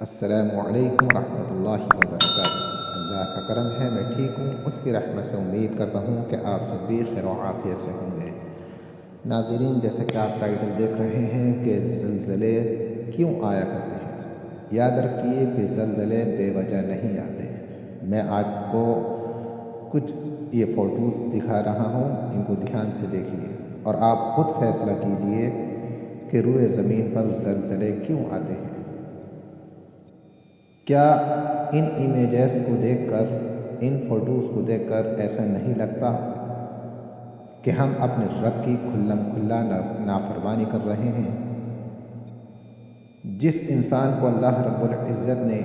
السلام علیکم ورحمۃ اللہ وبرکاتہ۔ اللہ کا کرم ہے میں ٹھیک ہوں، اس کی رحمت سے امید کرتا ہوں کہ آپ سب بھی خیر و عافیت سے ہوں گے۔ ناظرین، جیسے کہ آپ ٹائٹل دیکھ رہے ہیں کہ زلزلے کیوں آیا کرتے ہیں، یاد رکھیے کہ زلزلے بے وجہ نہیں آتے۔ میں آپ کو کچھ یہ فوٹوز دکھا رہا ہوں، ان کو دھیان سے دیکھیے اور آپ خود فیصلہ کیجئے کہ روئے زمین پر زلزلے کیوں آتے ہیں۔ کیا ان امیجز کو دیکھ کر، ان فوٹوز کو دیکھ کر ایسا نہیں لگتا کہ ہم اپنے رب کی کھلم کھلا نافرمانی کر رہے ہیں؟ جس انسان کو اللہ رب العزت نے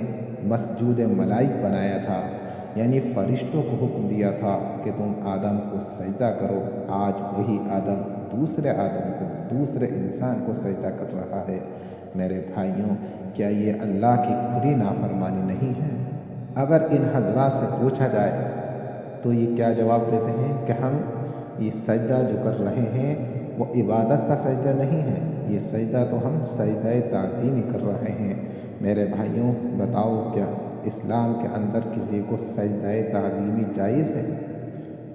مسجود ملائک بنایا تھا، یعنی فرشتوں کو حکم دیا تھا کہ تم آدم کو سجدہ کرو، آج وہی آدم دوسرے آدم کو، دوسرے انسان کو سجدہ کر رہا ہے۔ میرے بھائیوں، کیا یہ اللہ کی کھلی نافرمانی نہیں ہے؟ اگر ان حضرات سے پوچھا جائے تو یہ کیا جواب دیتے ہیں کہ ہم یہ سجدہ جو کر رہے ہیں وہ عبادت کا سجدہ نہیں ہے، یہ سجدہ تو ہم سجدہ تعظیمی کر رہے ہیں۔ میرے بھائیوں، بتاؤ کیا اسلام کے اندر کسی کو سجدہ تعظیمی جائز ہے؟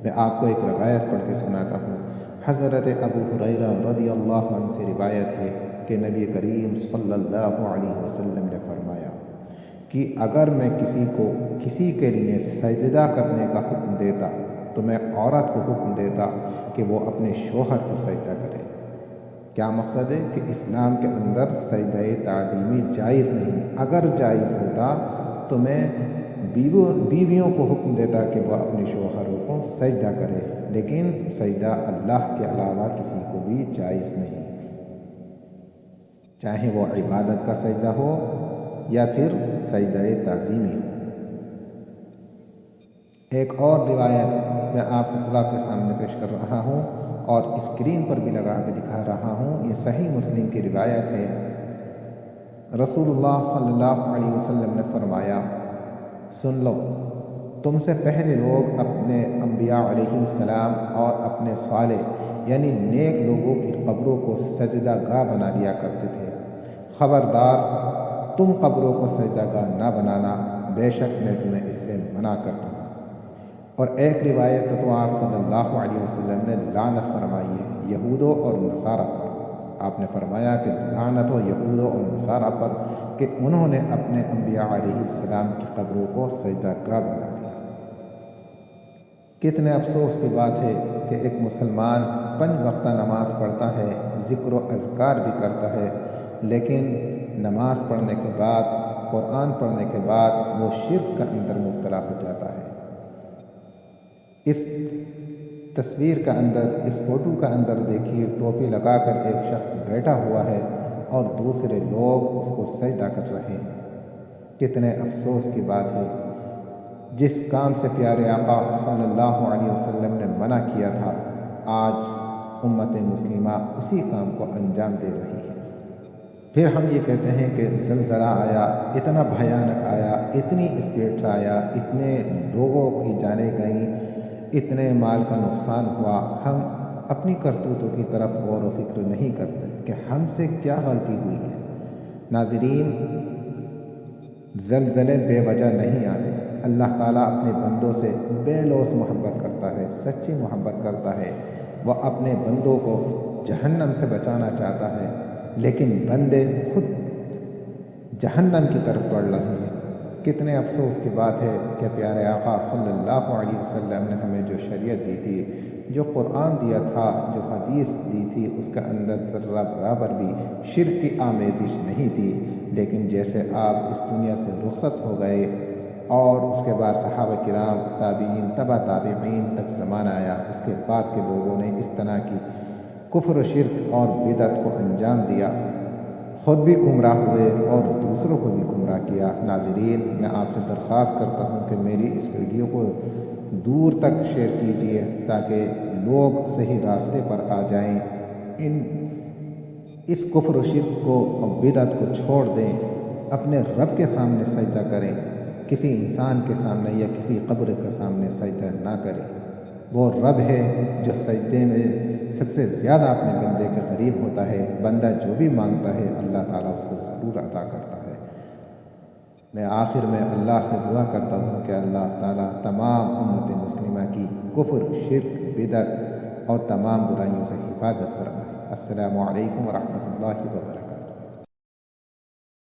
میں آپ کو ایک روایت پڑھ کے سناتا ہوں۔ حضرت ابو ہریرہ رضی اللہ عنہ سے روایت ہے کہ نبی کریم صلی اللہ علیہ وسلم نے فرمایا کہ اگر میں کسی کے لیے سجدہ کرنے کا حکم دیتا تو میں عورت کو حکم دیتا کہ وہ اپنے شوہر کو سجدہ کرے۔ کیا مقصد ہے کہ اسلام کے اندر سجدہ تعظیمی جائز نہیں۔ اگر جائز ہوتا تو میں بیویوں کو حکم دیتا کہ وہ اپنے شوہروں کو سجدہ کرے، لیکن سجدہ اللہ کے علاوہ کسی کو بھی جائز نہیں، چاہے وہ عبادت کا سجدہ ہو یا پھر سجدہ تعظیمی ہو۔ ایک اور روایت میں آپ حضرات کے سامنے پیش کر رہا ہوں اور اسکرین پر بھی لگا کے دکھا رہا ہوں۔ یہ صحیح مسلم کی روایت ہے۔ رسول اللہ صلی اللہ علیہ وسلم نے فرمایا، سن لو، تم سے پہلے لوگ اپنے انبیاء علیہ السلام اور اپنے صالح یعنی نیک لوگوں کی قبروں کو سجدہ گاہ بنا لیا کرتے تھے۔ خبردار، تم قبروں کو سجدہ گاہ نہ بنانا، بے شک میں تمہیں اس سے منع کرتا ہوں۔ اور ایک روایت میں تو آپ صلی اللہ علیہ وسلم نے لعنت فرمائی ہے یہودوں اور نصارہ پر۔ آپ نے فرمایا کہ لعنت ہو یہودوں اور نصارہ پر کہ انہوں نے اپنے انبیاء علیہ السلام کی قبروں کو سجدہ گاہ بنا لیا۔ کتنے افسوس کی بات ہے کہ ایک مسلمان 5 وقتہ نماز پڑھتا ہے، ذکر و اذکار بھی کرتا ہے، لیکن نماز پڑھنے کے بعد، قرآن پڑھنے کے بعد وہ شرک کے اندر مبتلا ہو جاتا ہے۔ اس تصویر کا اندر، اس فوٹو کا اندر دیکھیے، ٹوپی لگا کر ایک شخص بیٹھا ہوا ہے اور دوسرے لوگ اس کو سجدہ کر رہے ہیں۔ کتنے افسوس کی بات ہے، جس کام سے پیارے آقا صلی اللہ علیہ وسلم نے منع کیا تھا، آج امت مسلمہ اسی کام کو انجام دے رہی ہے۔ پھر ہم یہ کہتے ہیں کہ زلزلہ آیا، اتنا بھیانک آیا، اتنی اسپیڈ سے آیا، اتنے لوگوں کی جانیں گئیں، اتنے مال کا نقصان ہوا۔ ہم اپنی کرتوتوں کی طرف غور و فکر نہیں کرتے کہ ہم سے کیا غلطی ہوئی ہے۔ ناظرین، زلزلے بے وجہ نہیں آتے۔ اللہ تعالیٰ اپنے بندوں سے بے لوث محبت کرتا ہے، سچی محبت کرتا ہے۔ وہ اپنے بندوں کو جہنم سے بچانا چاہتا ہے، لیکن بندے خود جہنم کی طرف بڑھ رہے ہیں۔ کتنے افسوس کی بات ہے کہ پیارے آقا صلی اللہ علیہ وسلم نے ہمیں جو شریعت دی تھی، جو قرآن دیا تھا، جو حدیث دی تھی، اس کے اندر ذرہ برابر بھی شرک کی آمیزش نہیں تھی۔ لیکن جیسے آپ اس دنیا سے رخصت ہو گئے اور اس کے بعد صحابہ کرام، تابعین، تبع تابعین تک زمانہ آیا، اس کے بعد کے لوگوں نے اس طرح کی کفر و شرک اور بدعت کو انجام دیا، خود بھی گمراہ ہوئے اور دوسروں کو بھی گمراہ کیا۔ ناظرین، میں آپ سے درخواست کرتا ہوں کہ میری اس ویڈیو کو دور تک شیئر کیجیے تاکہ لوگ صحیح راستے پر آ جائیں، اس کفر و شرک کو اور بدعت کو چھوڑ دیں، اپنے رب کے سامنے سجدہ کریں، کسی انسان کے سامنے یا کسی قبر کے سامنے سجدہ نہ کریں۔ وہ رب ہے جو سجدے میں سب سے زیادہ اپنے بندے کے قریب ہوتا ہے۔ بندہ جو بھی مانگتا ہے اللہ تعالیٰ اس کو ضرور عطا کرتا ہے۔ میں آخر میں اللہ سے دعا کرتا ہوں کہ اللہ تعالیٰ تمام امت مسلمہ کی کفر، شرک، بدعت اور تمام برائیوں سے حفاظت فرمائے۔ السلام علیکم ورحمۃ اللہ وبرکاتہ۔